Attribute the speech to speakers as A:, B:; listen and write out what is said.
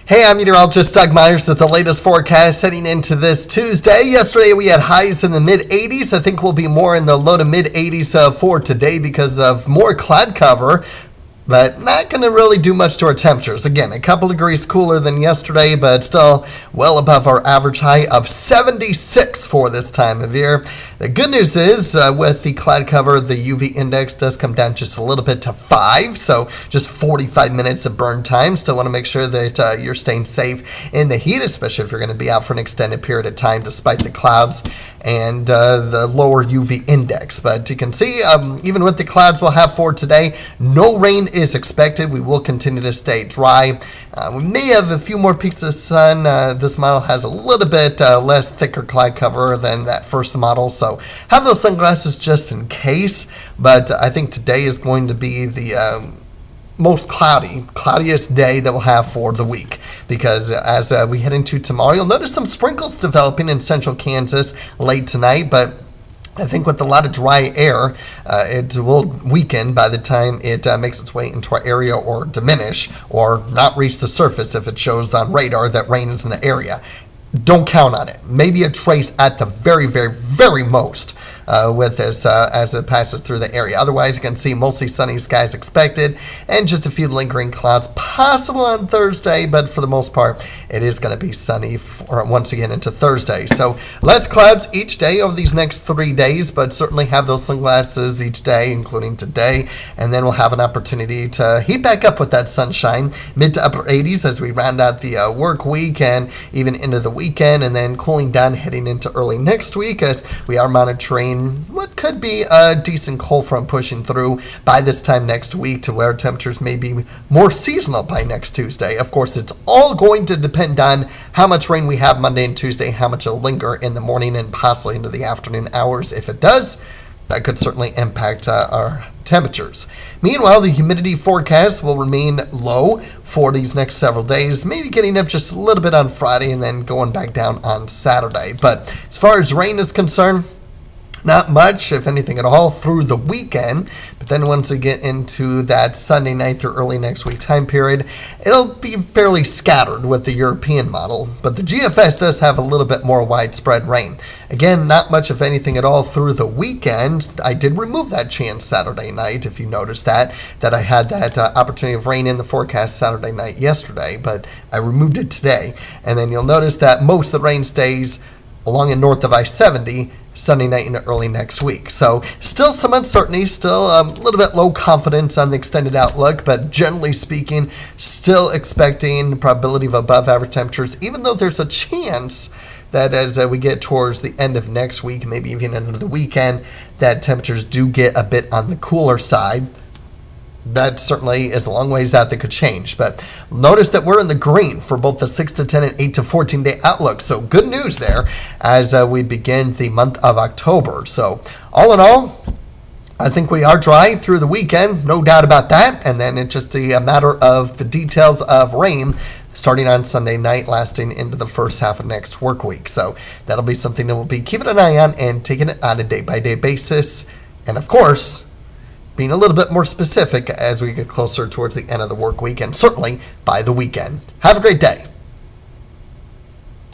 A: Hey, I'm meteorologist Doug Myers with the latest forecast heading into this Tuesday. Yesterday we had highs in the mid-80s. I think we'll be more in the low to mid-80s for today because of more cloud cover, but not going to really do much to our temperatures. Again, a couple degrees cooler than yesterday, but still well above our average high of 76 for this time of year. The good news is with the cloud cover, the UV index does come down just a little bit to 5, so just 45 minutes of burn time. Still want to make sure that you're staying safe in the heat, especially if you're going to be out for an extended period of time despite the clouds and the lower UV index. But you can see, even with the clouds we'll have for today, no rain is expected. We will continue to stay dry. We may have a few more peaks of sun. This model has a little bit less thicker cloud cover than that first model, so have those sunglasses just in case. But I think today is going to be the most cloudiest day that we'll have for the week, because as we head into tomorrow, you'll notice some sprinkles developing in central Kansas late tonight, but I think with a lot of dry air, it will weaken by the time it makes its way into our area, or diminish or not reach the surface if it shows on radar that rain is in the area. Don't count on it. Maybe a trace at the very, very, very most with this as it passes through the area. Otherwise, you can see mostly sunny skies expected and just a few lingering clouds possible on Thursday, but for the most part, it is going to be sunny once again into Thursday. So less clouds each day over these next 3 days, but certainly have those sunglasses each day, including today, and then we'll have an opportunity to heat back up with that sunshine, mid to upper 80s as we round out the work week and even into the weekend, and then cooling down heading into early next week as we are monitoring what could be a decent cold front pushing through by this time next week, to where temperatures may be more seasonal by next Tuesday. Of course, it's all going to depend on how much rain we have Monday and Tuesday, how much it'll linger in the morning and possibly into the afternoon hours. If it does, that could certainly impact our temperatures. Meanwhile, the humidity forecast will remain low for these next several days, maybe getting up just a little bit on Friday and then going back down on Saturday. But as far as rain is concerned, not much, if anything at all, through the weekend. But then once we get into that Sunday night through early next week time period, it'll be fairly scattered with the European model. But the GFS does have a little bit more widespread rain. Again, not much, if anything at all, through the weekend. I did remove that chance Saturday night, if you noticed that I had that opportunity of rain in the forecast Saturday night yesterday, but I removed it today. And then you'll notice that most of the rain stays along and north of I-70 Sunday night into early next week. So still some uncertainty, still a little bit low confidence on the extended outlook, but generally speaking, still expecting probability of above average temperatures, even though there's a chance that as we get towards the end of next week, maybe even into the weekend, that temperatures do get a bit on the cooler side. That certainly is a long ways out that could change. But notice that we're in the green for both the 6 to 10 and 8 to 14 day outlook. So good news there as we begin the month of October. So all in all, I think we are dry through the weekend, no doubt about that. And then it's just a matter of the details of rain starting on Sunday night, lasting into the first half of next work week. So that'll be something that we'll be keeping an eye on and taking it on a day-by-day basis. And of course, being a little bit more specific as we get closer towards the end of the work week and certainly by the weekend. Have a great day.